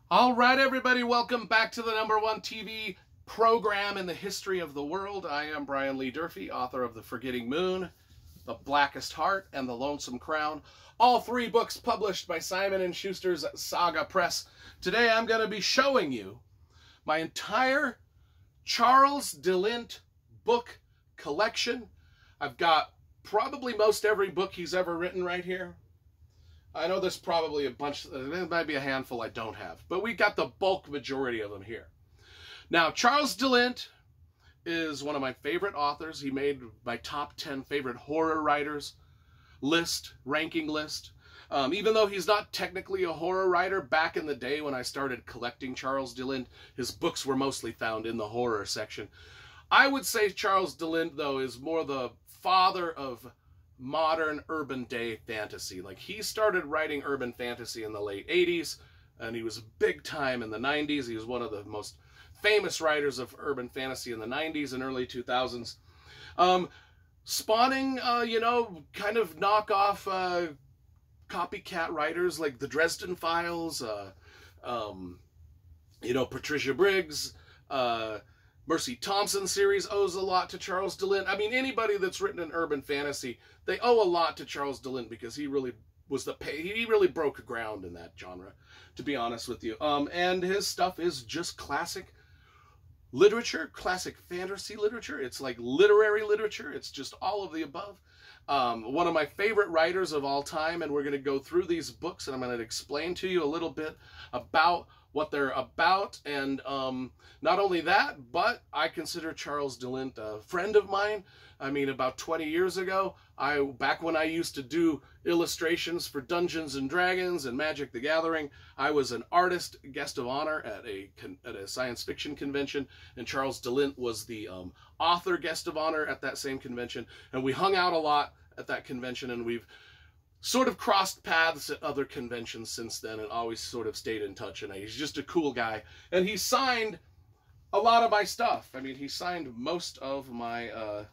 All right, everybody, welcome back to the #1 TV program in the history of the world. I am Brian Lee Durfee, author of The Forgetting Moon, The Blackest Heart, and The Lonesome Crown. All three books published by Simon & Schuster's Saga Press. Today I'm going to be showing you my entire Charles de Lint book collection. I've got probably most every book he's ever written right here. I know there's probably a bunch, there might be a handful I don't have, but we got the bulk majority of them here. Now, Charles de Lint is one of my favorite authors. He made my top 10 favorite horror writers ranking list. Even though he's not technically a horror writer, back in the day when I started collecting Charles de Lint, his books were mostly found in the horror section. I would say Charles de Lint, though, is more the father of modern urban day fantasy. Like, he started writing urban fantasy in the late 80s, and he was big time in the 90s. He was one of the most famous writers of urban fantasy in the 90s and early 2000s. Spawning, kind of knockoff copycat writers like the Dresden Files, Patricia Briggs, Mercy Thompson series owes a lot to Charles de Lint. I mean, anybody that's written an urban fantasy, they owe a lot to Charles de Lint because he really was he really broke ground in that genre, to be honest with you. And his stuff is just classic literature, classic fantasy literature. It's like literary literature. It's just all of the above. One of my favorite writers of all time, and we're going to go through these books, and I'm going to explain to you a little bit about what they're about. And not only that, but I consider Charles de Lint a friend of mine. I mean, about 20 years ago, back when I used to do illustrations for Dungeons and Dragons and Magic the Gathering, I was an artist guest of honor at a science fiction convention, and Charles de Lint was the author guest of honor at that same convention, and we hung out a lot at that convention, and we've sort of crossed paths at other conventions since then and always sort of stayed in touch. And he's just a cool guy, and he signed a lot of my stuff. I mean, he signed most of my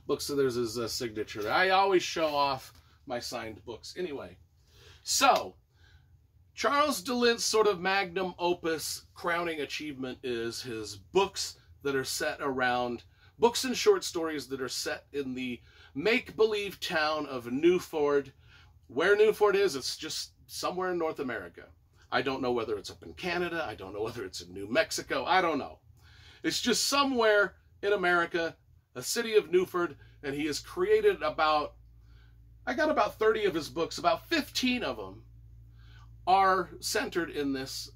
books, so there's his signature. I always show off my signed books anyway. So, Charles de Lint's sort of magnum opus crowning achievement is his books that are set around, books and short stories that are set in the make-believe town of Newford. Where Newford is, it's just somewhere in North America. I don't know whether it's up in Canada. I don't know whether it's in New Mexico. I don't know. It's just somewhere in America, a city of Newford, and he has created I got about 30 of his books. About 15 of them are centered in this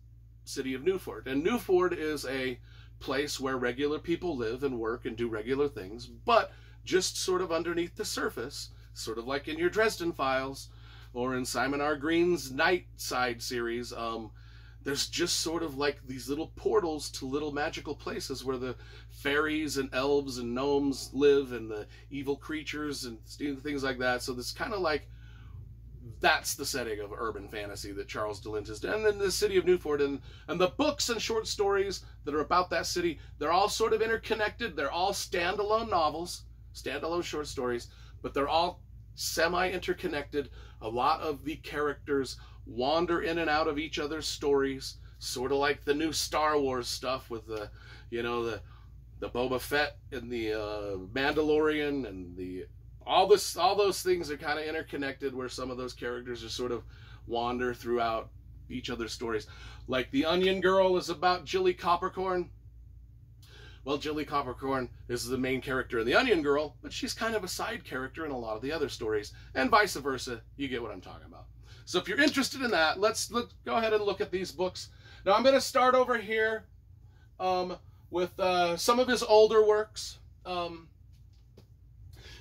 city of Newford. And Newford is a place where regular people live and work and do regular things, but just sort of underneath the surface, sort of like in your Dresden Files or in Simon R. Green's Night Side series, there's just sort of like these little portals to little magical places where the fairies and elves and gnomes live, and the evil creatures and things like that. So this kind of like, that's the setting of urban fantasy that Charles de Lint has done in the city of Newford. And the books and short stories that are about that city, they're all sort of interconnected. They're all standalone novels, standalone short stories, but they're all semi-interconnected. A lot of the characters wander in and out of each other's stories, sort of like the new Star Wars stuff with the Boba Fett and the Mandalorian, and all those things are kind of interconnected, where some of those characters just sort of wander throughout each other's stories. Like the Onion Girl is about Jilly Coppercorn. Well, Jilly Coppercorn is the main character in The Onion Girl, but she's kind of a side character in a lot of the other stories, and vice versa. You get what I'm talking about. So if you're interested in that, let's go ahead and look at these books. Now I'm going to start over here with some of his older works.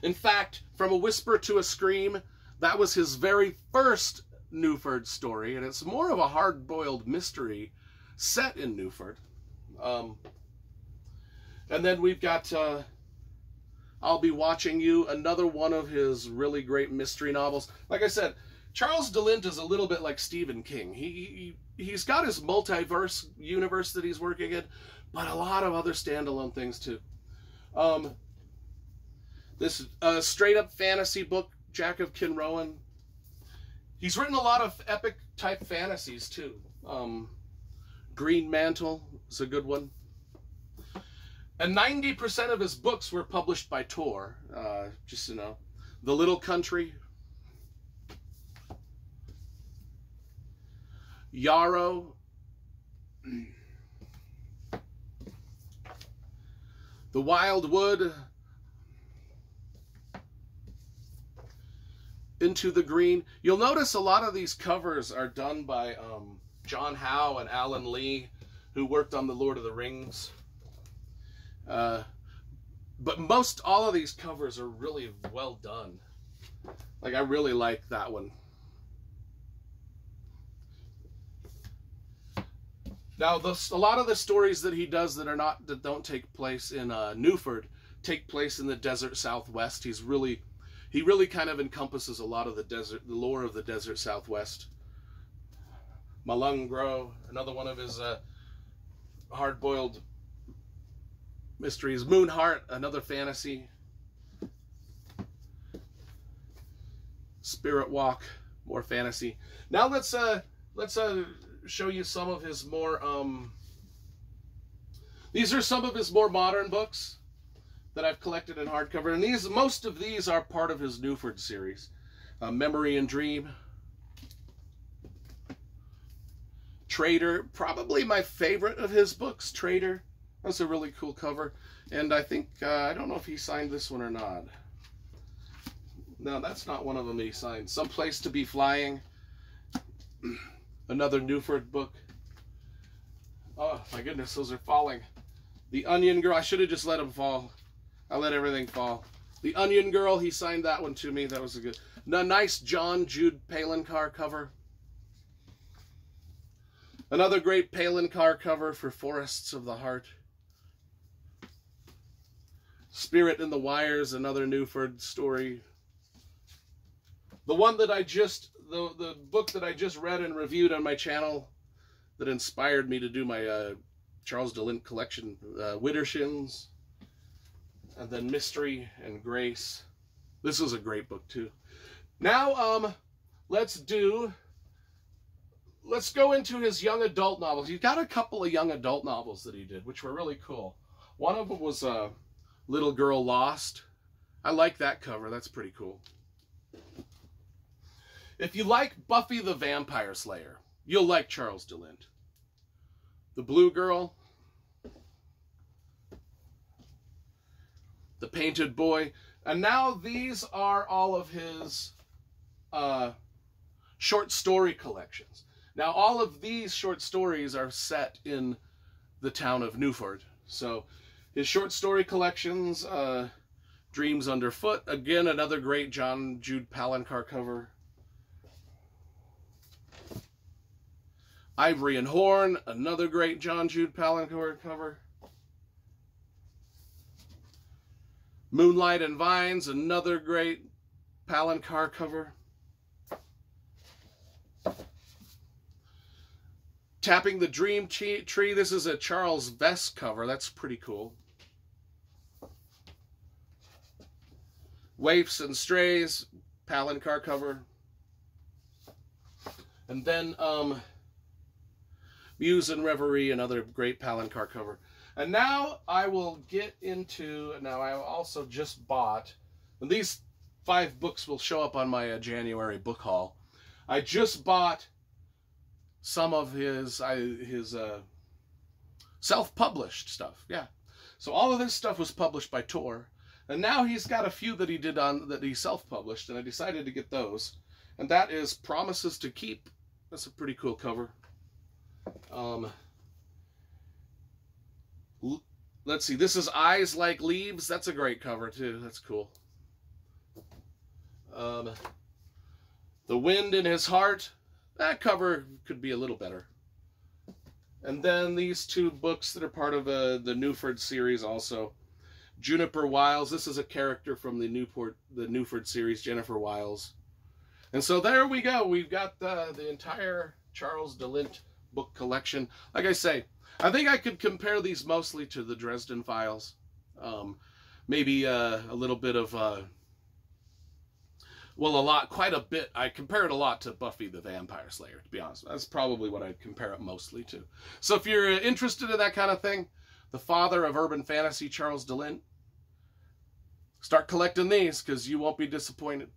In fact, From a Whisper to a Scream, that was his very first Newford story, and it's more of a hard-boiled mystery set in Newford. And then we've got I'll Be Watching You, another one of his really great mystery novels. Like I said, Charles de Lint is a little bit like Stephen King. He's got his multiverse universe that he's working in, but a lot of other standalone things too. This straight-up fantasy book, Jack of Kinrowan, He's written a lot of epic type fantasies too. Green Mantle is a good one. And 90% of his books were published by Tor. Just, you know, The Little Country, Yarrow, The Wild Wood, Into the Green. You'll notice a lot of these covers are done by John Howe and Alan Lee, who worked on the Lord of the Rings. But most all of these covers are really well done. Like, I really like that one. Now, a lot of the stories that he does that don't take place in Newford take place in the desert Southwest. He really kind of encompasses a lot of the lore of the desert Southwest. Malungro, another one of his hard-boiled mysteries. Moonheart, another fantasy. Spirit Walk, more fantasy. Now let's show you some of his more these are some of his more modern books that I've collected in hardcover, and most of these are part of his Newford series. Memory and Dream, Trader, probably my favorite of his books. Trader, that's a really cool cover, and I think I don't know if he signed this one or not. No, that's not one of them he signed. Someplace to Be Flying, another Newford book. Oh my goodness, those are falling. The Onion Girl, I should have just let them fall. I let everything fall. The Onion Girl, he signed that one to me. That was a good, nice John Jude Palencar cover. Another great Palencar cover for Forests of the Heart. Spirit in the Wires, another Newford story. The one that the book that I just read and reviewed on my channel that inspired me to do my Charles de Lint collection, Widdershins. And then Mystery and Grace. This is a great book too. Now, let's go into his young adult novels. He's got a couple of young adult novels that he did, which were really cool. One of them was Little Girl Lost. I like that cover. That's pretty cool. If you like Buffy the Vampire Slayer, you'll like Charles de Lint. The Blue Girl, The Painted Boy, and now these are all of his short story collections. Now, all of these short stories are set in the town of Newford. So, his short story collections, Dreams Underfoot, again, another great John Jude Palencar cover. Ivory and Horn, another great John Jude Palencar cover. Moonlight and Vines, another great Palencar cover. Tapping the Dream Tree, this is a Charles Vess cover. That's pretty cool. Waifs and Strays, Palencar cover. And then Muse and Reverie, another great Palencar cover. And now I will get into, now I also just bought, and these 5 books will show up on my January book haul. I just bought some of his self-published stuff. Yeah. So all of this stuff was published by Tor. And now he's got a few that he did that he self-published, and I decided to get those. And that is Promises to Keep. That's a pretty cool cover. Let's see, this is Eyes Like Leaves. That's a great cover too. That's cool. The Wind in His Heart. That cover could be a little better. And then these 2 books that are part of the Newford series also. Juniper Wiles. This is a character from the Newford series, Jennifer Wiles. And so there we go. We've got the entire Charles de Lint book collection. Like I say, I think I could compare these mostly to the Dresden Files. Maybe a little bit of Well, a lot, quite a bit. I compare it a lot to Buffy the Vampire Slayer, to be honest. That's probably what I'd compare it mostly to. So if you're interested in that kind of thing, the father of urban fantasy, Charles de Lint, start collecting these because you won't be disappointed.